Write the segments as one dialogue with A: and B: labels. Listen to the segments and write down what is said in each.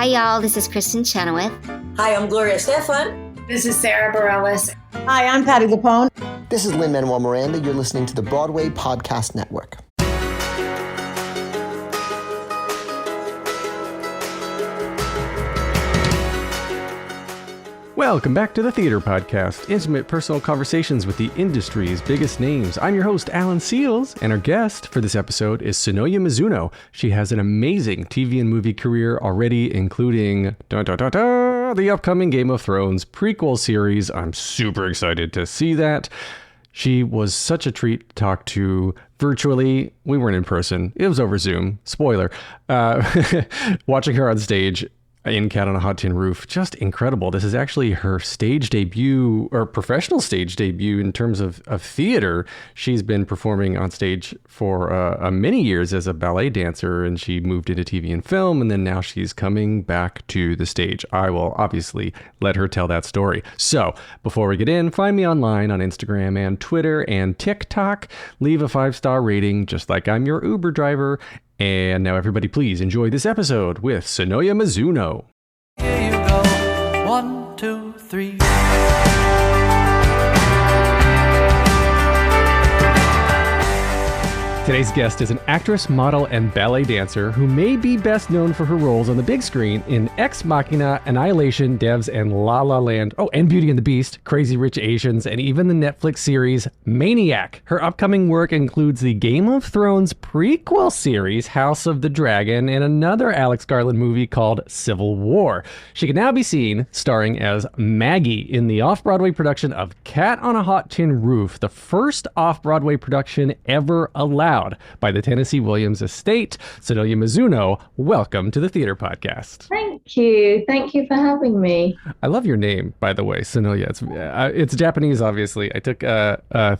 A: Hi, y'all. This is Kristen Chenoweth.
B: Hi, I'm Gloria Stefan.
C: This is Sarah Bareilles.
D: Hi, I'm Patty Lapone.
E: This is Lin-Manuel Miranda. You're listening to the Broadway Podcast Network.
F: Welcome back to the Theater Podcast, intimate personal conversations with the industry's biggest names. I'm your host, Alan Seals, and our guest for this episode is Sonoya Mizuno. She has an amazing TV and movie career already, including the upcoming Game of Thrones prequel series. I'm super excited to see that. She was such a treat to talk to virtually. We weren't in person. It was over Zoom. Spoiler. Watching her on stage in Cat on a Hot Tin Roof, just incredible. This is actually her stage debut, or professional stage debut in terms of theater. She's been performing on stage for many years as a ballet dancer, and she moved into TV and film, and then now she's coming back to the stage. I will obviously let her tell that story. So before we get in, find me online on Instagram and Twitter and TikTok. Leave a 5-star rating, just like I'm your Uber driver. And now everybody please enjoy this episode with Sonoya Mizuno.
G: Here you go. 1, 2, 3.
F: Today's guest is an actress, model, and ballet dancer who may be best known for her roles on the big screen in Machina, Annihilation, Devs, and La La Land. Oh, and Beauty and the Beast, Crazy Rich Asians, and even the Netflix series Maniac. Her upcoming work includes the Game of Thrones prequel series House of the Dragon and another Alex Garland movie called Civil War. She can now be seen starring as Maggie in the Off-Broadway production of Cat on a Hot Tin Roof, the first Off-Broadway production ever allowed by the Tennessee Williams Estate. Sonoya Mizuno, welcome to the Theater Podcast.
H: Thank you. Thank you for having me.
F: I love your name, by the way, Sonoya. It's Japanese, obviously. I took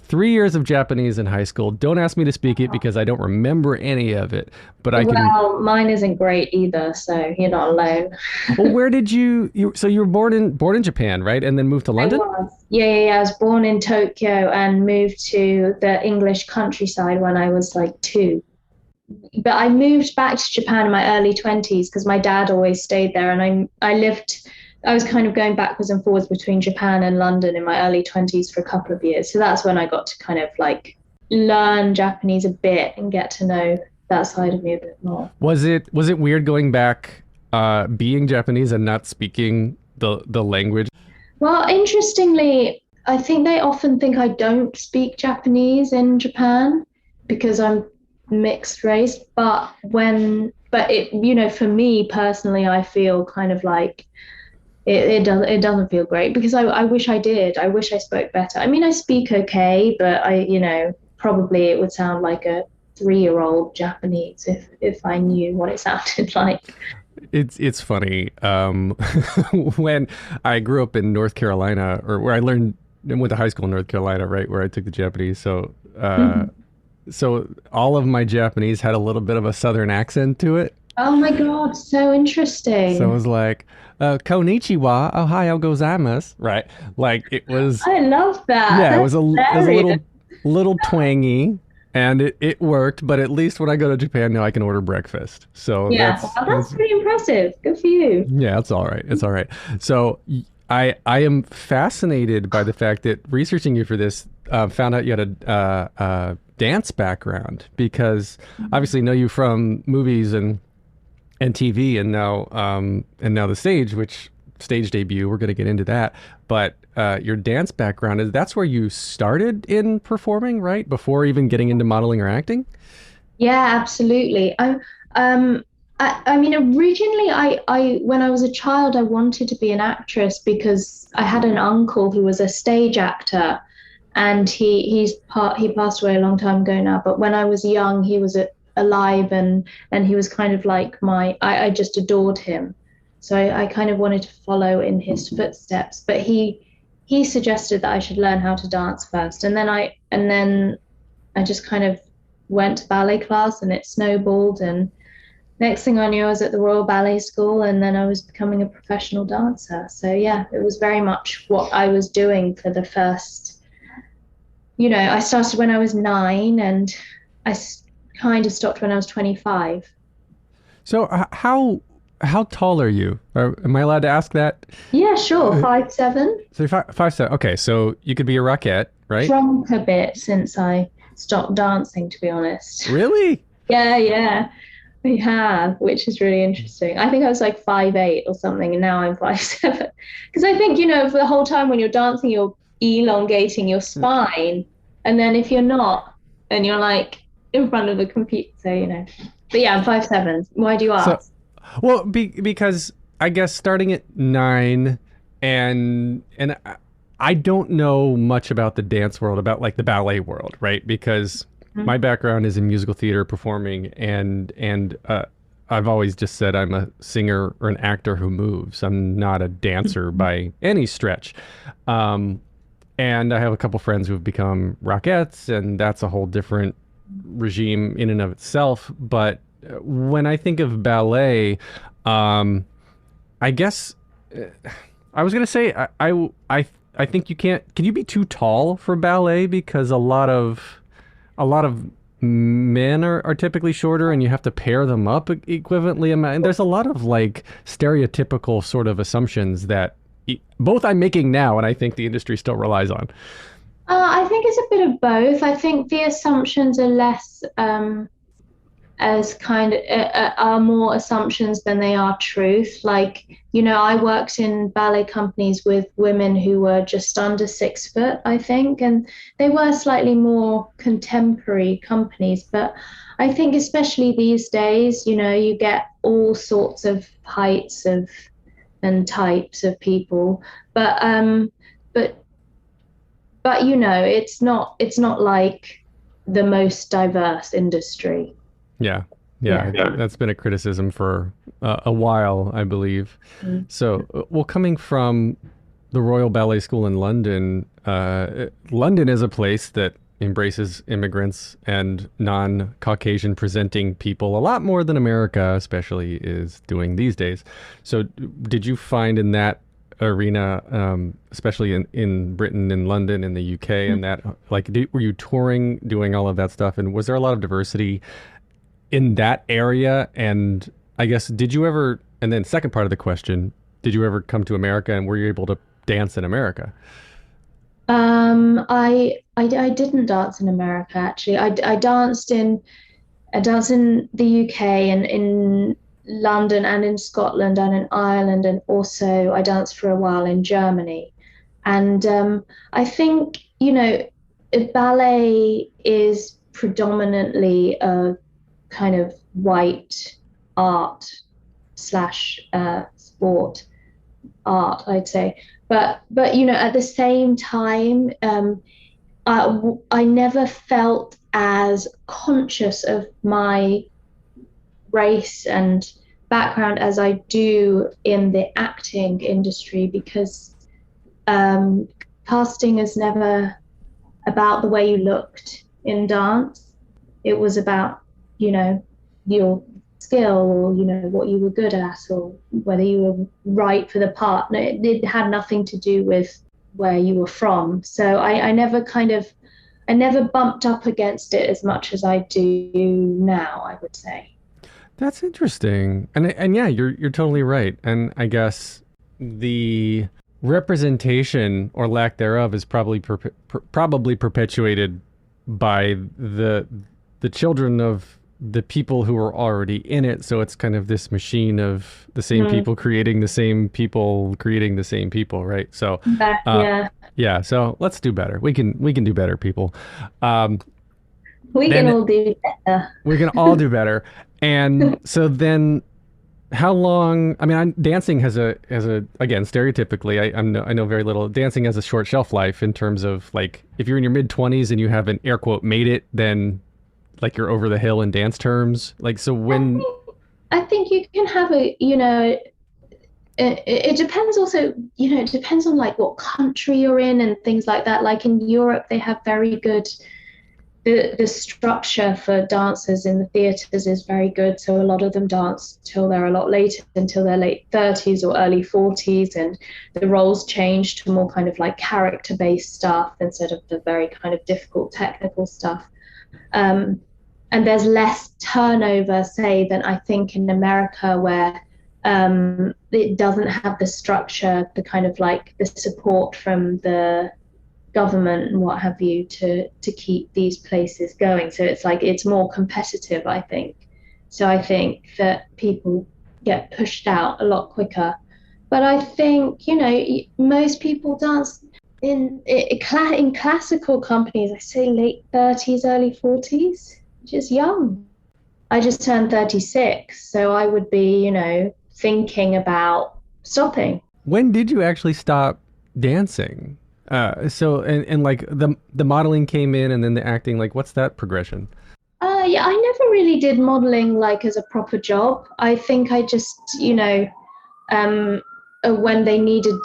F: 3 years of Japanese in high school. Don't ask me to speak it because I don't remember any of it. But I can.
H: Well, mine isn't great either, so you're not alone.
F: Well, where did you so you were born in Japan, right? And then moved to London?
H: I was. Yeah. I was born in Tokyo and moved to the English countryside when I was like 2. But I moved back to Japan in my early 20s because my dad always stayed there, and I was kind of going backwards and forwards between Japan and London in my early 20s for a couple of years. So that's when I got to kind of like learn Japanese a bit and get to know that side of me a bit more. Was it
F: weird going back being Japanese and not speaking the language?
H: Well, interestingly, I think they often think I don't speak Japanese in Japan because I'm mixed race, but it, you know, for me personally, I feel kind of like it doesn't feel great because I wish I did. I wish I spoke better. I mean, I speak okay, but probably it would sound like a 3-year-old Japanese if I knew what it sounded like.
F: It's funny. When I grew up in North Carolina, or where I went to high school in North Carolina, right, where I took the Japanese. So so all of my Japanese had a little bit of a Southern accent to it.
H: Oh my God, so interesting.
F: So it was like, konnichiwa, ohayou gozaimasu, right? Like it was.
H: I love that.
F: Yeah, it was a little twangy. And it worked, but at least when I go to Japan now, I can order breakfast. So
H: yeah, that's pretty impressive. Good for you.
F: Yeah, it's all right. It's all right. So I am fascinated by the fact that researching you for this, found out you had a dance background, because obviously know you from movies and TV, and now the stage, which stage debut. We're going to get into that, but your dance background that's where you started in performing, right? Before even getting into modeling or acting?
H: Yeah, absolutely. I mean, originally, I when I was a child, I wanted to be an actress because I had an uncle who was a stage actor, and he passed away a long time ago now. But when I was young, he was alive, and he was kind of like I just adored him. So I kind of wanted to follow in his footsteps, but he suggested that I should learn how to dance first, and then I just kind of went to ballet class, and it snowballed, and next thing I knew I was at the Royal Ballet School, and then I was becoming a professional dancer. So yeah, it was very much what I was doing for the first, I started when I was 9, and I kind of stopped when I was 25.
F: So how how tall are you? Am I allowed to ask that?
H: Yeah, sure. 5'7".
F: So you're 5'7". Okay, so you could be a Rockette, right?
H: Shrunk a bit since I stopped dancing, to be honest.
F: Really?
H: Yeah, we have, which is really interesting. I think I was like 5'8" or something, and now I'm 5'7". Because I think, for the whole time when you're dancing, you're elongating your spine. And then if you're not, and you're like in front of the computer, But yeah, I'm 5'7". Why do you ask?
F: Well, because I guess starting at 9 and I don't know much about the dance world, about like the ballet world, right? Because my background is in musical theater performing, and I've always just said I'm a singer or an actor who moves. I'm not a dancer by any stretch. And I have a couple friends who have become Rockettes, and that's a whole different regime in and of itself. But when I think of ballet, I guess I was gonna say I think you can't. Can you be too tall for ballet? Because a lot of men are typically shorter, and you have to pair them up equivalently. And there's a lot of like stereotypical sort of assumptions that both I'm making now, and I think the industry still relies on.
H: I think it's a bit of both. I think the assumptions are less as kind of are more assumptions than they are truth. Like, I worked in ballet companies with women who were just under 6 foot, I think, and they were slightly more contemporary companies. But I think especially these days, you get all sorts of heights and types of people. But it's not like the most diverse industry.
F: Yeah. That's been a criticism for a while, I believe. So, well, coming from the Royal Ballet School in London, London is a place that embraces immigrants and non-Caucasian presenting people a lot more than America, especially, is doing these days. So, did you find in that arena, especially in Britain, in London, in the UK, and that, like, were you touring, doing all of that stuff, and was there a lot of diversity in that area? And I guess, did you ever, and then second part of the question, did you ever come to America, and were you able to dance in America?
H: I didn't dance in America, actually. I danced in the UK and in London and in Scotland and in Ireland, and also I danced for a while in Germany. And I think, ballet is predominantly a kind of white art / sport art, I'd say. But at the same time, I never felt as conscious of my race and background as I do in the acting industry, because casting is never about the way you looked in dance. It was about, your skill, or, what you were good at, or whether you were right for the part. No, it had nothing to do with where you were from. So I never bumped up against it as much as I do now, I would say.
F: That's interesting. And yeah, you're totally right. And I guess the representation or lack thereof is probably perpetuated by the children of the people who are already in it. So it's kind of this machine of the same people creating the same people, right? So yeah. So let's do better. We can do better, people.
H: We can all do better.
F: We can all do better. And so then, how long? I mean, dancing has a again, stereotypically, I know very little. Dancing has a short shelf life in terms of, like, if you're in your mid-20s and you haven't air quote made it, then like you're over the hill in dance terms. Like, so when
H: I think you can have it depends also, it depends on like what country you're in and things like that. Like in Europe, they have very good, the structure for dancers in the theatres is very good. So a lot of them dance till they're a lot later, until their late 30s or early 40s. And the roles change to more kind of like character-based stuff instead of the very kind of difficult technical stuff. And there's less turnover, say, than I think in America, where It doesn't have the structure, the kind of like the support from the government and what have you to keep these places going. So it's like it's more competitive, I think. So I think that people get pushed out a lot quicker. But I think, you know, most people dance in classical companies, I say late 30s, early 40s, just young. I just turned 36, so I would be, you know, thinking about stopping.
F: When did you actually stop dancing? And like the modeling came in and then the acting, like what's that progression?
H: Yeah, I never really did modeling like as a proper job. I think I just, you know, when they needed,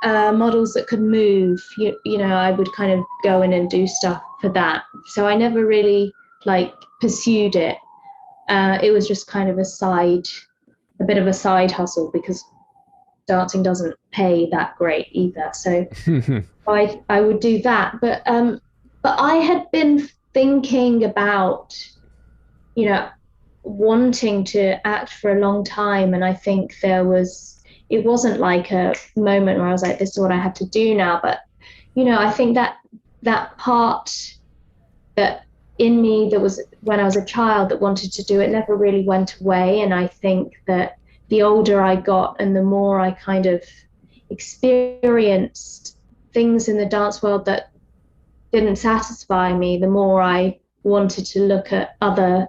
H: models that could move, you know, I would kind of go in and do stuff for that. So I never really like pursued it. It was just kind of a bit of a side hustle because dancing doesn't pay that great either. So I would do that. But I had been thinking about, you know, wanting to act for a long time, and I think it wasn't like a moment where I was like, this is what I have to do now. But, you know, I think that part that in me that was when I was a child that wanted to do it never really went away. And I think that the older I got and the more I kind of experienced things in the dance world that didn't satisfy me, the more I wanted to look at other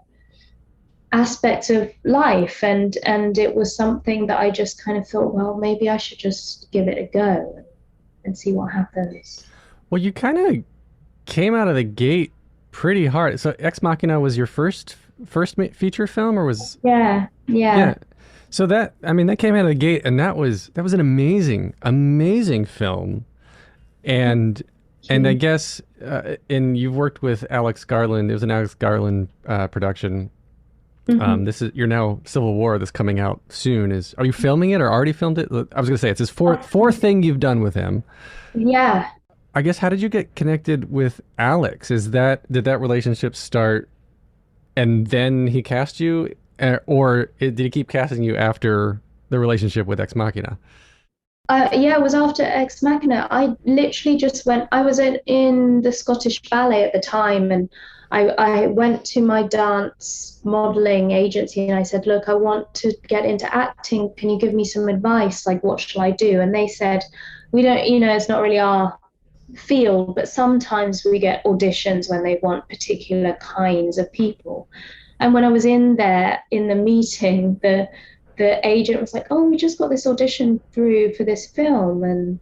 H: aspects of life, and it was something that I just kind of thought, well, maybe I should just give it a go and see what happens.
F: Well, you kind of came out of the gate pretty hard. So Ex Machina was your first feature film, or was
H: yeah.
F: So that came out of the gate, and that was an amazing film, and I guess and you've worked with Alex Garland. It was an Alex Garland production.
H: Mm-hmm.
F: You're now Civil War that's coming out soon. Are you filming it or already filmed it? I was gonna say it's his fourth thing you've done with him.
H: Yeah.
F: I guess, how did you get connected with Alex? Did that relationship start and then he cast you, or did he keep casting you after the relationship with Ex Machina?
H: Yeah, it was after Ex Machina. I literally just went, I was in the Scottish Ballet at the time, and I went to my dance modeling agency and I said, look, I want to get into acting. Can you give me some advice? Like, what shall I do? And they said, we don't, you know, it's not really our field, but sometimes we get auditions when they want particular kinds of people. And when I was in there in the meeting, the agent was like, oh, we just got this audition through for this film, and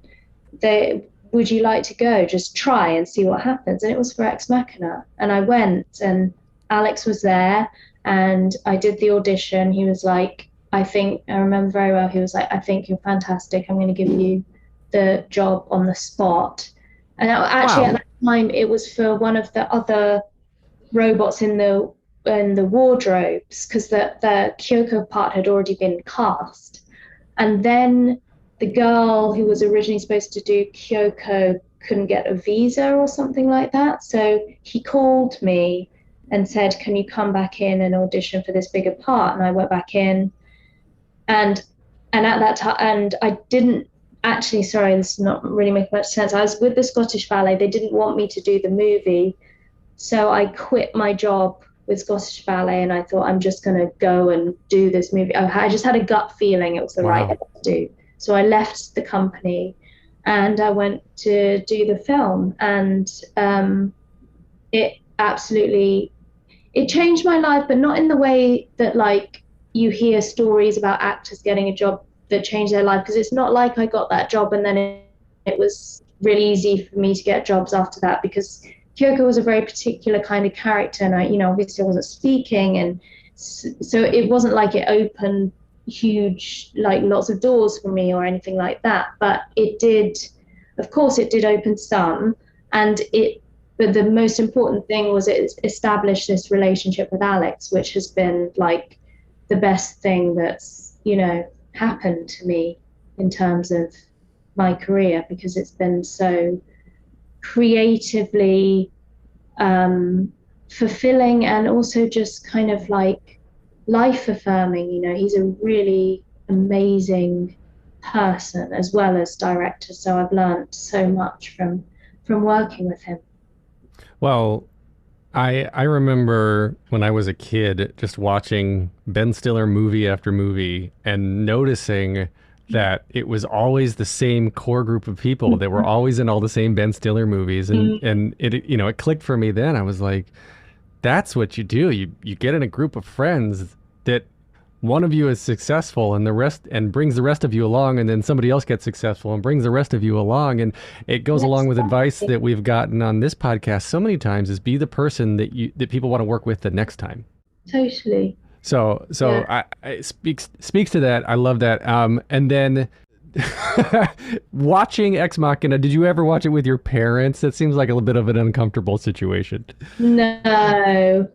H: would you like to go? Just try and see what happens. And it was for Ex Machina. And I went, and Alex was there, and I did the audition. He was like, I remember very well, he was like, I think you're fantastic. I'm going to give you the job on the spot. And actually, At that time, it was for one of the other robots in the wardrobes, because the Kyoko part had already been cast. And then the girl who was originally supposed to do Kyoko couldn't get a visa or something like that. So he called me and said, can you come back in and audition for this bigger part? And I went back in, and at that time, and I didn't actually, sorry, this is not really making much sense. I was with the Scottish Ballet. They didn't want me to do the movie. So I quit my job with Scottish Ballet, and I thought, I'm just going to go and do this movie. I just had a gut feeling it was the right thing to do. So I left the company and I went to do the film, and it changed my life, but not in the way that like you hear stories about actors getting a job that changed their life, because it's not like I got that job and then it was really easy for me to get jobs after that, because Kyoko was a very particular kind of character, and I, you know, obviously I wasn't speaking, and so it wasn't like it opened huge, like lots of doors for me or anything like that, but it did, of course it did open some, but the most important thing was it established this relationship with Alex, which has been like the best thing that's, you know, happened to me in terms of my career, because it's been so creatively fulfilling, and also just kind of like life affirming. You know, he's a really amazing person as well as director. So I've learned so much from working with him.
F: Well, I remember when I was a kid just watching Ben Stiller movie after movie and noticing that it was always the same core group of people that were always in all the same Ben Stiller movies, and it you know, it clicked for me then. I was like, that's what you do. You get in a group of friends that one of you is successful and the rest and brings the rest of you along, and then somebody else gets successful and brings the rest of you along, and it goes along with advice that we've gotten on this podcast so many times, is be the person that people want to work with the next time.
H: Totally.
F: So yeah. I speaks to that. I love that. And then watching Ex Machina, did you ever watch it with your parents? That seems like a little bit of an uncomfortable situation.
H: No.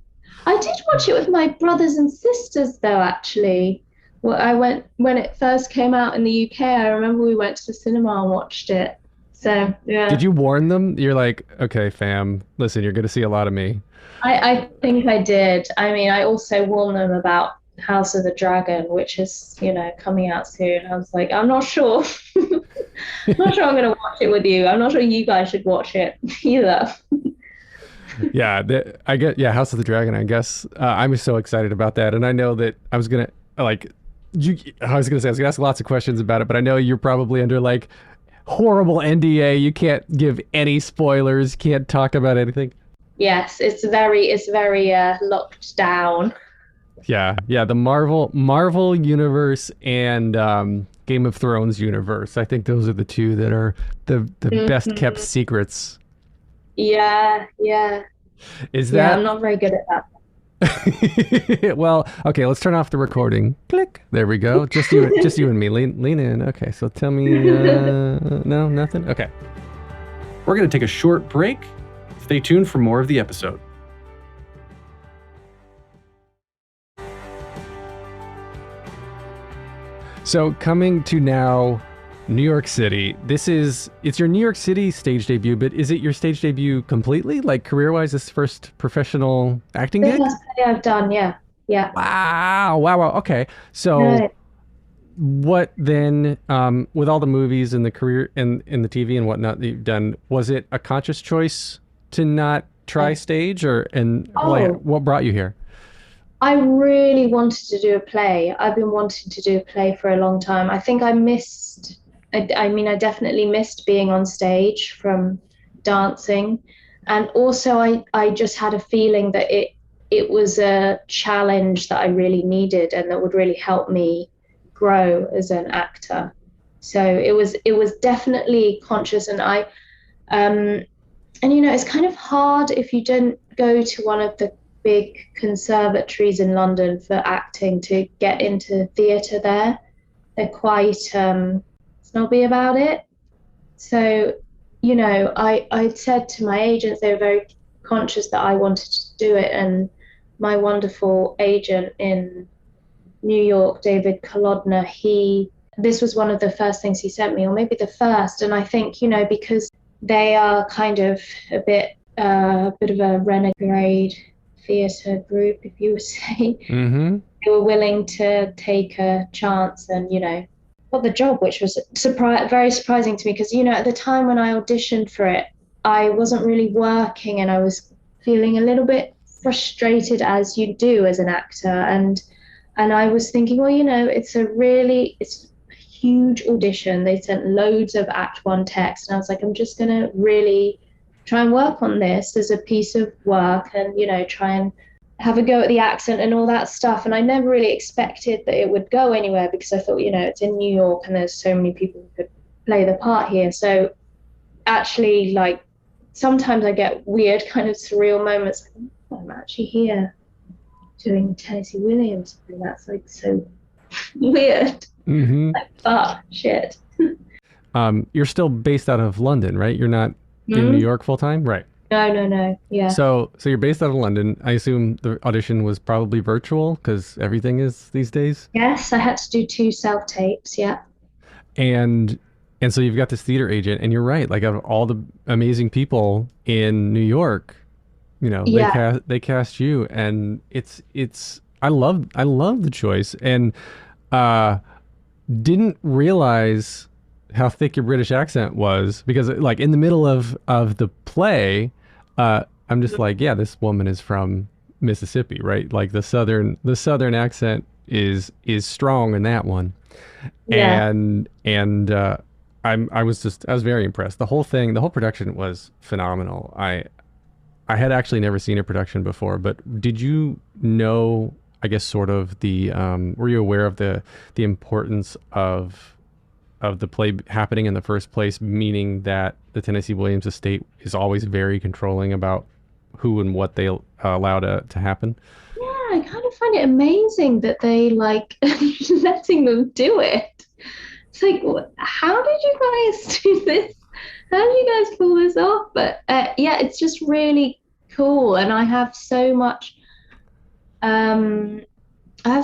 H: I did watch it with my brothers and sisters, though, actually. Well, I went when it first came out in the UK. I remember we went to the cinema and watched it. So, yeah.
F: Did you warn them? You're like, okay, fam, listen, you're going to see a lot of me.
H: I think I did. I mean, I also warned them about House of the Dragon, which is, you know, coming out soon. I was like, I'm not sure. I'm not sure I'm going to watch it with you. I'm not sure you guys should watch it either.
F: Yeah, I get. Yeah, House of the Dragon. I guess I'm so excited about that, and I know that I was gonna say I was gonna ask lots of questions about it, but I know you're probably under like horrible NDA. You can't give any spoilers. Can't talk about anything.
H: Yes, it's very locked down.
F: Yeah. The Marvel universe and Game of Thrones universe. I think those are the two that are the best kept secrets.
H: Yeah.
F: Is that?
H: Yeah, I'm not very good at
F: that. Well, okay, let's turn off the recording. Click. There we go. Just you and me. Lean in. Okay, so tell me. No, nothing. Okay. We're gonna take a short break. Stay tuned for more of the episode. So coming to now, New York City. It's your New York City stage debut, but is it your stage debut completely? Like career-wise, this first professional acting gig?
H: That's what I've done, yeah.
F: Wow. Okay. So right. What then, with all the movies and the career and in the TV and whatnot that you've done, was it a conscious choice to not try stage what brought you here?
H: I really wanted to do a play. I've been wanting to do a play for a long time. I think I definitely missed being on stage from dancing. And also I just had a feeling that it was a challenge that I really needed and that would really help me grow as an actor. So it was definitely conscious, and and you know, it's kind of hard if you don't go to one of the big conservatories in London for acting to get into theatre there. They're quite snobby about it. So, you know, I said to my agents, they were very conscious that I wanted to do it, and my wonderful agent in New York, David Kolodner, this was one of the first things he sent me, or maybe the first. And I think, you know, because they are kind of a bit of a renegade theatre group, if you would say. Mm-hmm. They were willing to take a chance and, you know, got the job, which was very surprising to me because, you know, at the time when I auditioned for it, I wasn't really working and I was feeling a little bit frustrated, as you do as an actor. And I was thinking, well, you know, it's a huge audition. They sent loads of Act 1 text, and I was like, I'm just going to really try and work on this as a piece of work and, you know, try and have a go at the accent and all that stuff. And I never really expected that it would go anywhere because I thought, you know, it's in New York and there's so many people who could play the part here. So actually, like, sometimes I get weird kind of surreal moments. Like, oh, I'm actually here doing Tennessee Williams. And that's like so weird. Mm-hmm. Like, shit.
F: You're still based out of London, right? You're not in New York full time? Right.
H: No. Yeah.
F: So you're based out of London. I assume the audition was probably virtual because everything is these days?
H: Yes, I had to do 2 self-tapes, yeah.
F: And so you've got this theater agent, and you're right. Like, of all the amazing people in New York, you know, they cast you, and it's I love the choice, and uh, didn't realize how thick your British accent was, because like in the middle of the play, I'm just like, yeah, this woman is from Mississippi, right? Like the southern accent is strong in that one.
H: Yeah.
F: And I was very impressed. The whole production was phenomenal. I had actually never seen a production before, but did you know, I guess, sort of were you aware of the importance of the play happening in the first place, meaning that the Tennessee Williams estate is always very controlling about who and what they allow to happen?
H: Yeah, I kind of find it amazing that they like letting them do it. It's like, how did you guys do this? How did you guys pull this off? But yeah, it's just really cool, and um, I have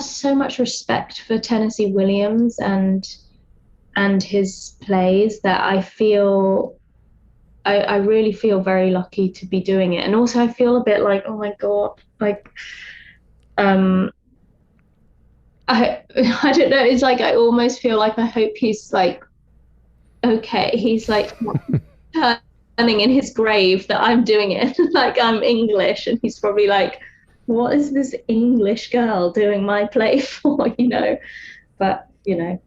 H: so much respect for Tennessee Williams and his plays that I really feel very lucky to be doing it. And also I feel a bit like, oh my God, like um I don't know, it's like I almost feel like I hope he's like okay, he's like turning in his grave that I'm doing it like I'm English, and he's probably like, what is this English girl doing my play for, you know? But you know.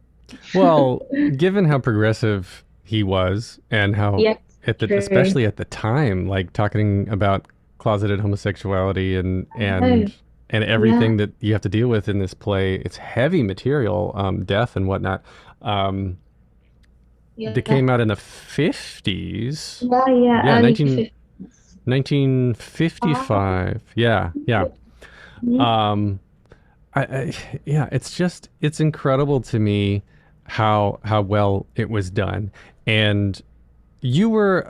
F: Well, given how progressive he was, and how
H: Yeah, true.
F: especially at the time, like talking about closeted homosexuality
H: Oh,
F: and
H: yeah,
F: everything that you have to deal with in this play, it's heavy material, death and whatnot. Um, that
H: yeah,
F: came out in the 50s.
H: yeah,
F: Yeah,
H: early 50s. Oh,
F: 1955. Yeah, yeah.
H: mhm.
F: Um, yeah, it's incredible to me how well it was done. And you were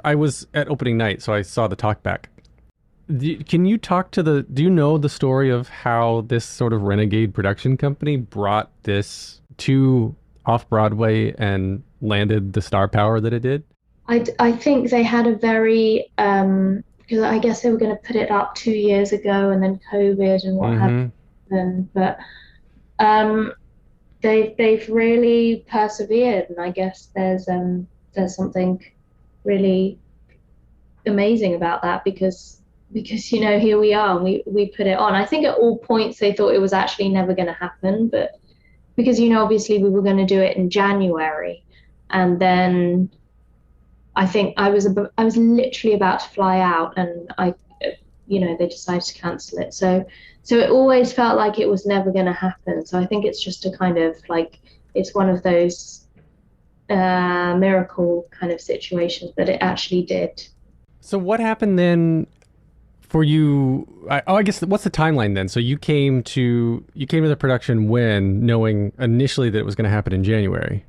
F: I was at opening night, so I saw the talk back. Can you do you know the story of how this sort of renegade production company brought this to Off-Broadway and landed the star power that it did?
H: I think they had a very because I guess they were going to put it up 2 years ago, and then COVID and what
F: Mm-hmm.
H: happened. But um, they've really persevered, and I guess there's something really amazing about that, because you know, here we are, and we put it on. I think at all points they thought it was actually never going to happen, but because you know, obviously we were going to do it in January, and then I think I was literally about to fly out, and you know, they decided to cancel it. So it always felt like it was never going to happen. So I think it's just a kind of like, it's one of those miracle kind of situations that it actually did.
F: So what happened then for you? I guess what's the timeline then? So you came to the production when knowing initially that it was going to happen in January.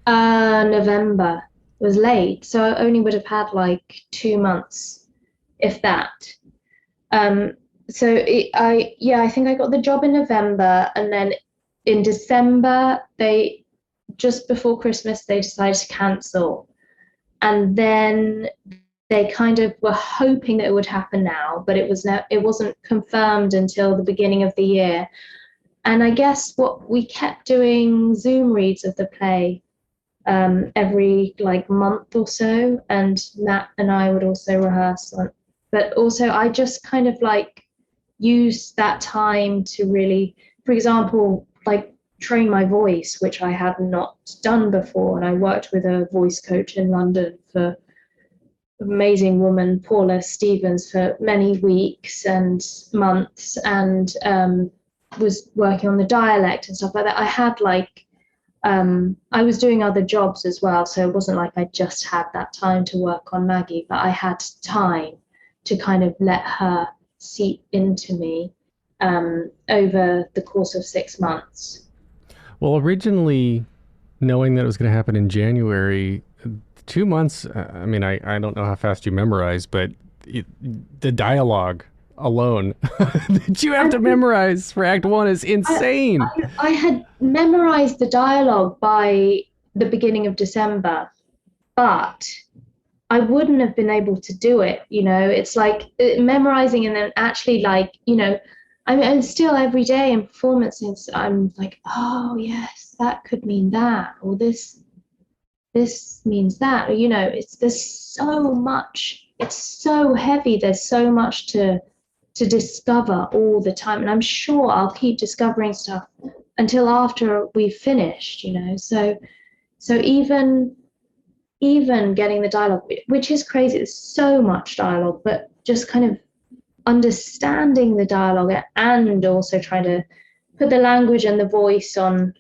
H: November was late, so I only would have had like 2 months, if that. Um, yeah, I think I got the job in November, and then in December, just before Christmas, they decided to cancel. And then they kind of were hoping that it would happen now, but it wasn't confirmed until the beginning of the year. And I guess what we kept doing Zoom reads of the play every like month or so, and Matt and I would also rehearse on. But also, I just kind of like used that time to really, for example, like train my voice, which I had not done before. And I worked with a voice coach in London, for amazing woman Paula Stevens, for many weeks and months, and was working on the dialect and stuff like that. I had like I was doing other jobs as well, so it wasn't like I just had that time to work on Maggie, but I had time to kind of let her seep into me over the course of 6 months.
F: Well, originally knowing that it was going to happen in January, 2 months. I mean, I don't know how fast you memorize, but it, the dialogue alone that you have to memorize for Act One is
H: I,
F: insane.
H: I had memorized the dialogue by the beginning of December, but I wouldn't have been able to do it. You know, it's like memorizing and then actually, like, you know, I mean, and still every day in performances, I'm like, oh yes, that could mean that, or this means that, or, there's so much, it's so heavy, there's so much to discover all the time, and I'm sure I'll keep discovering stuff until after we've finished, so even getting the dialogue, which is crazy, there's so much dialogue, but just kind of understanding the dialogue and also trying to put the language and the voice on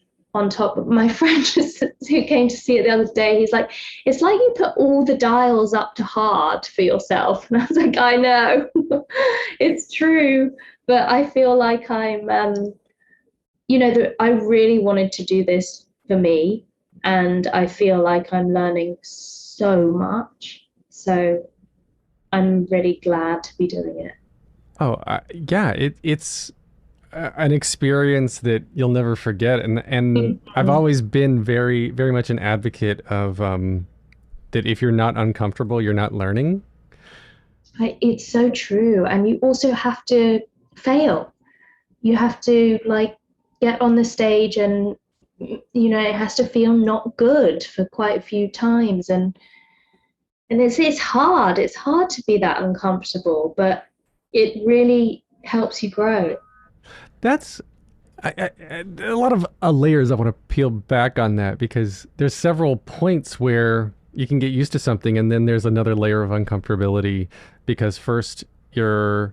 H: top. My friend who came to see it the other day, he's like, it's like you put all the dials up to hard for yourself. And I was like, I know. It's true, but I feel like I'm I really wanted to do this for me, and I feel like I'm learning so much, so I'm really glad to be doing it.
F: Oh, yeah, it's an experience that you'll never forget, and I've always been very, very much an advocate of that if you're not uncomfortable, you're not learning.
H: It's so true, and you also have to fail. You have to get on the stage, and it has to feel not good for quite a few times, and it's hard. It's hard to be that uncomfortable, but it really helps you grow.
F: That's a lot of layers I want to peel back on that, because there's several points where you can get used to something, and then there's another layer of uncomfortability, because first you're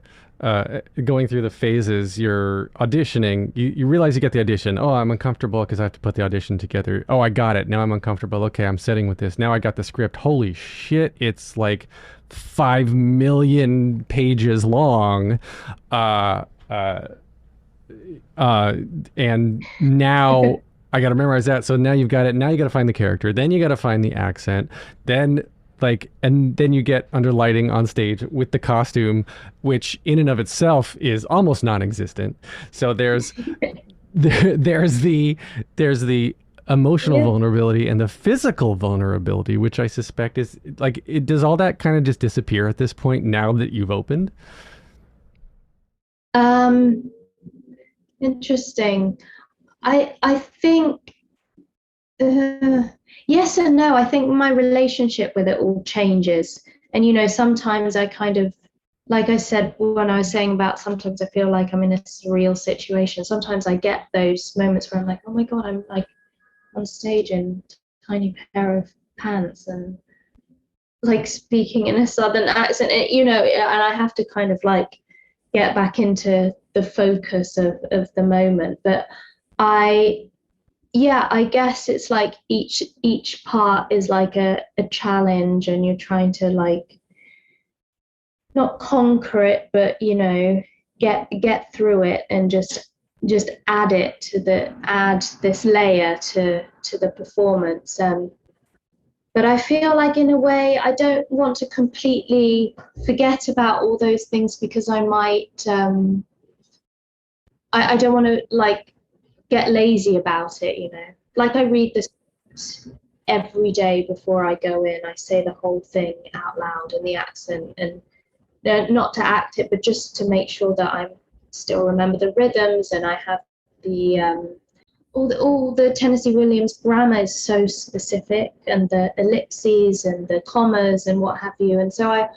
F: going through the phases, you're auditioning, you realize you get the audition. Oh, I'm uncomfortable because I have to put the audition together. Oh, I got it. Now I'm uncomfortable. Okay, I'm setting with this. Now I got the script. Holy shit, it's like 5 million pages long. And now I got to memorize that. So now you've got it. Now you got to find the character. Then you got to find the accent. Then and then you get under lighting on stage with the costume, which in and of itself is almost non-existent. So there's the emotional vulnerability and the physical vulnerability, which I suspect is does all that kind of just disappear at this point now that you've opened?
H: Interesting. I think yes and no. I think my relationship with it all changes. And, sometimes I kind of, like I said, when I was saying about sometimes I feel like I'm in a surreal situation. Sometimes I get those moments where I'm like, oh my God, I'm like on stage in a tiny pair of pants and like speaking in a southern accent, and I have to kind of get back into the focus of the moment. But I guess it's like each part is like a challenge, and you're trying to not conquer it, but get through it, and just add this layer to the performance. But I feel like in a way I don't want to completely forget about all those things, because I might I don't want to get lazy about it, I read this every day before I go in. I say the whole thing out loud in the accent, and not to act it, but just to make sure that I still remember the rhythms, and I have the all the Tennessee Williams grammar is so specific, and the ellipses and the commas and what have you. And so I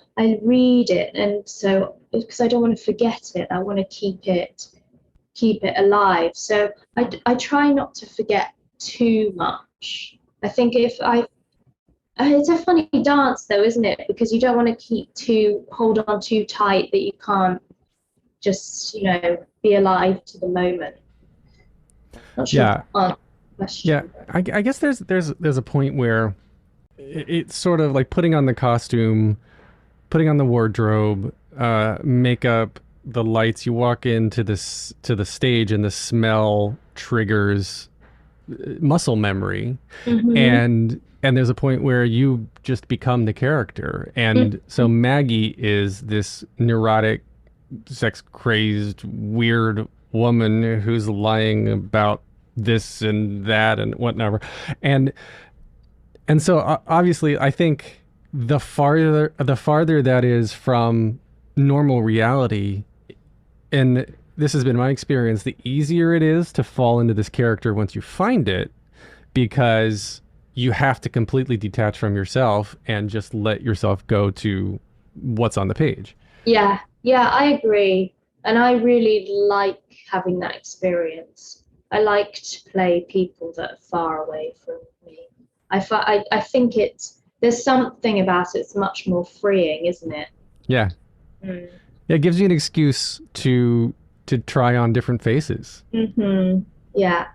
H: read it, and so because I don't want to forget it, I want to keep it alive. So I try not to forget too much. I think it's a funny dance though, isn't it? Because you don't want to hold on too tight that you can't just, be alive to the moment. Not sure.
F: Yeah. I guess there's a point where it's sort of like putting on the costume, putting on the wardrobe, makeup, the lights. You walk to the stage, and the smell triggers muscle memory, and there's a point where you just become the character. And so Maggie is this neurotic, sex crazed, weird woman who's lying about this and that and whatever. And so obviously I think the farther that is from normal reality, and this has been my experience, the easier it is to fall into this character once you find it, because you have to completely detach from yourself and just let yourself go to what's on the page.
H: Yeah, I agree. And I really like having that experience. I like to play people that are far away from me. I think there's something about it that's much more freeing, isn't it?
F: Yeah.
H: Mm.
F: It gives you an excuse to try on different faces.
H: Mm-hmm. Yeah.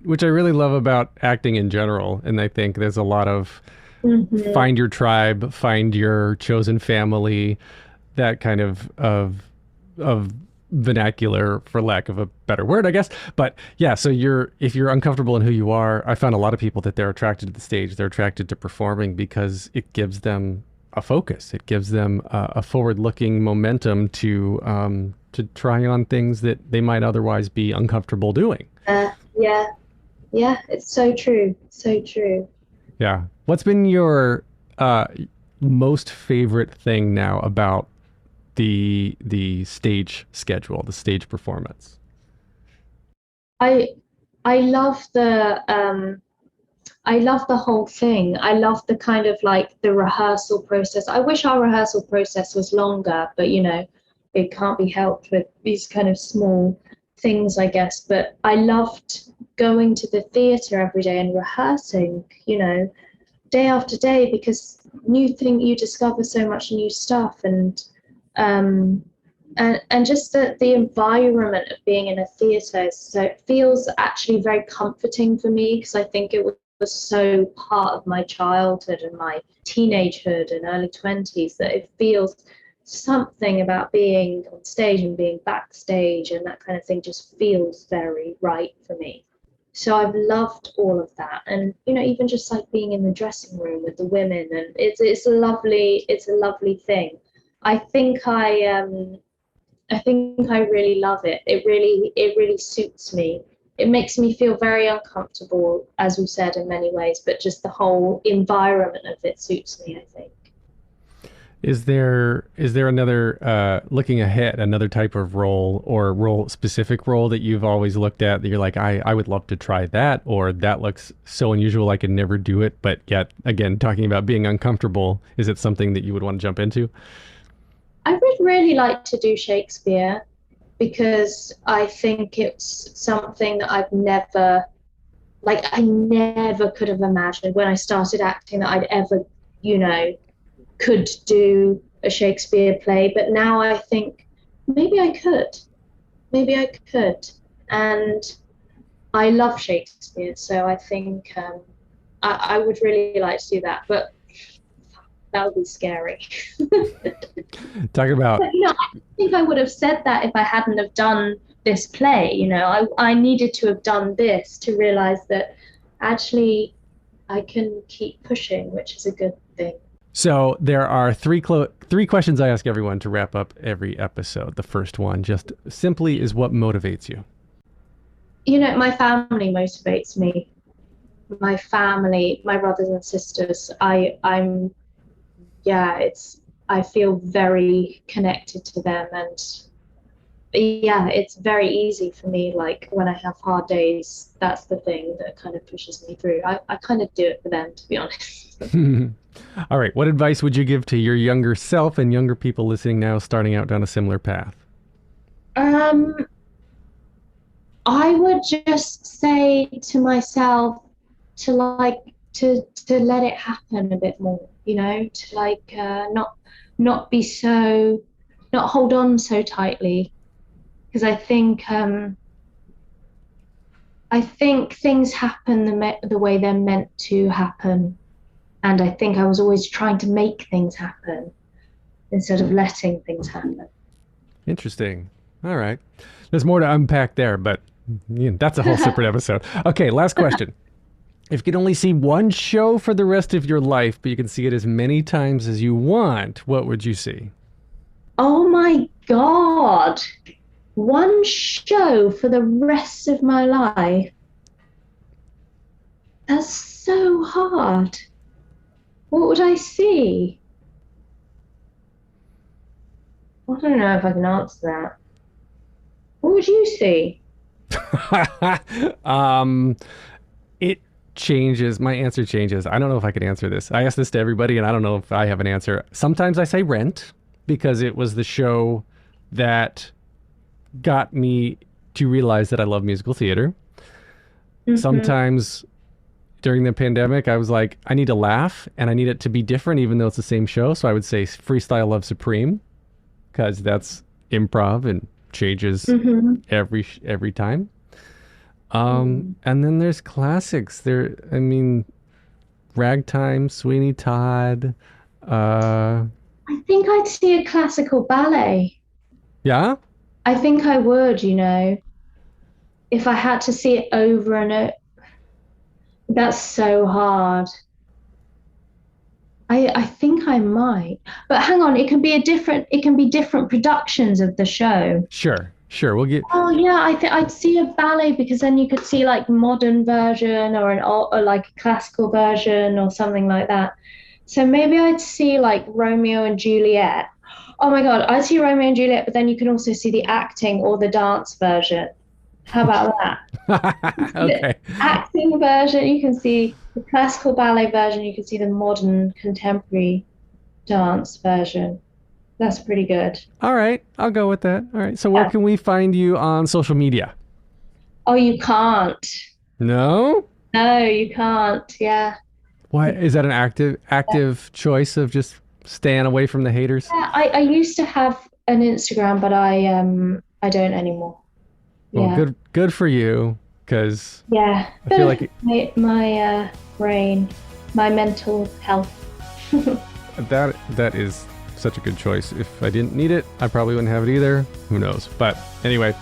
F: Which I really love about acting in general. And I think there's a lot of
H: Mm-hmm.
F: find your tribe, find your chosen family, that kind of vernacular, for lack of a better word, I guess. But yeah, so if you're uncomfortable in who you are, I found a lot of people that they're attracted to the stage, they're attracted to performing because it gives them a focus. It gives them a forward-looking momentum to try on things that they might otherwise be uncomfortable doing.
H: Yeah, it's so true. So true.
F: Yeah. What's been your most favorite thing now about the stage schedule, the stage performance?
H: I love the whole thing. I love the kind of like the rehearsal process. I wish our rehearsal process was longer, but it can't be helped with these kind of small things, I guess. But I loved going to the theatre every day and rehearsing, day after day, because you discover so much new stuff, and just the environment of being in a theatre. So it feels actually very comforting for me, because I think it was so part of my childhood and my teenagehood and early 20s, that it feels something about being on stage and being backstage and that kind of thing just feels very right for me. So I've loved all of that, and even just like being in the dressing room with the women, and it's a lovely thing. I think I really love it. It really suits me. It makes me feel very uncomfortable, as we said, in many ways, but just the whole environment of it suits me, I think.
F: Is there another, looking ahead, another type of role or specific role that you've always looked at that you're like, I would love to try that, or that looks so unusual I could never do it, but yet, again, talking about being uncomfortable, is it something that you would want to jump into?
H: I would really like to do Shakespeare, because I think it's something that I never could have imagined when I started acting that I'd ever, could do a Shakespeare play. But now I think maybe I could. And I love Shakespeare, so I think I would really like to do that. But that would be scary.
F: Talk about.
H: But, I think I would have said that if I hadn't have done this play. I needed to have done this to realize that actually I can keep pushing, which is a good thing.
F: So there are three questions I ask everyone to wrap up every episode. The first one just simply is, what motivates you?
H: My family motivates me. My family, my brothers and sisters. I feel very connected to them, and it's very easy for me. Like when I have hard days, that's the thing that kind of pushes me through. I kind of do it for them, to be honest.
F: All right. What advice would you give to your younger self and younger people listening now, starting out down a similar path?
H: I would just say to myself to let it happen a bit more, to not be so, not hold on so tightly, because I think things happen the way they're meant to happen. And I think I was always trying to make things happen instead of letting things happen.
F: Interesting. All right. There's more to unpack there, but that's a whole separate episode. Okay, last question. If you could only see one show for the rest of your life, but you can see it as many times as you want, what would you see?
H: Oh my God. One show for the rest of my life. That's so hard. What would I see? I don't know if I can answer that. What would you see?
F: It changes. My answer changes. I don't know if I could answer this. I ask this to everybody, and I don't know if I have an answer. Sometimes I say Rent because it was the show that got me to realize that I love musical theater.
H: Mm-hmm.
F: Sometimes during the pandemic, I was like, I need to laugh and I need it to be different, even though it's the same show. So I would say Freestyle Love Supreme because that's improv and changes every time. And then there's classics. Ragtime, Sweeney Todd.
H: I think I'd see a classical ballet.
F: Yeah?
H: I think I would, if I had to see it over and over. That's so hard. I think I might. But hang on, it can be different productions of the show.
F: Sure. We'll get.
H: Oh yeah, I think I'd see a ballet because then you could see like modern version or like a classical version or something like that. So maybe I'd see like Romeo and Juliet. Oh my God, I'd see Romeo and Juliet, but then you can also see the acting or the dance version. How about that?
F: Okay.
H: The acting version, you can see the classical ballet version, you can see the modern contemporary dance version. That's pretty good.
F: All right, I'll go with that. All right, so where can we find you on social media?
H: Oh, you can't.
F: No?
H: No, you can't. Yeah.
F: Why is that an active choice of just staying away from the haters?
H: Yeah, I used to have an Instagram, but I don't anymore.
F: Well,
H: Yeah.
F: good for you, because
H: Yeah.
F: I feel like
H: my brain, my mental health.
F: that is such a good choice. If I didn't need it, I probably wouldn't have it either. Who knows? But anyway,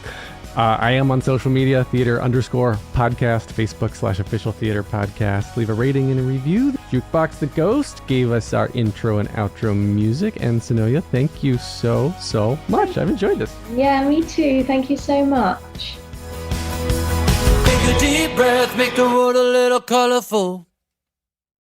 F: I am on social media, theater_podcast, Facebook/official theater podcast. Leave a rating and a review. Jukebox the Ghost gave us our intro and outro music. And Sonoya, thank you so much. I've enjoyed this.
H: Yeah, me too. Thank you so much.
G: Take a deep breath, make the world a little colorful.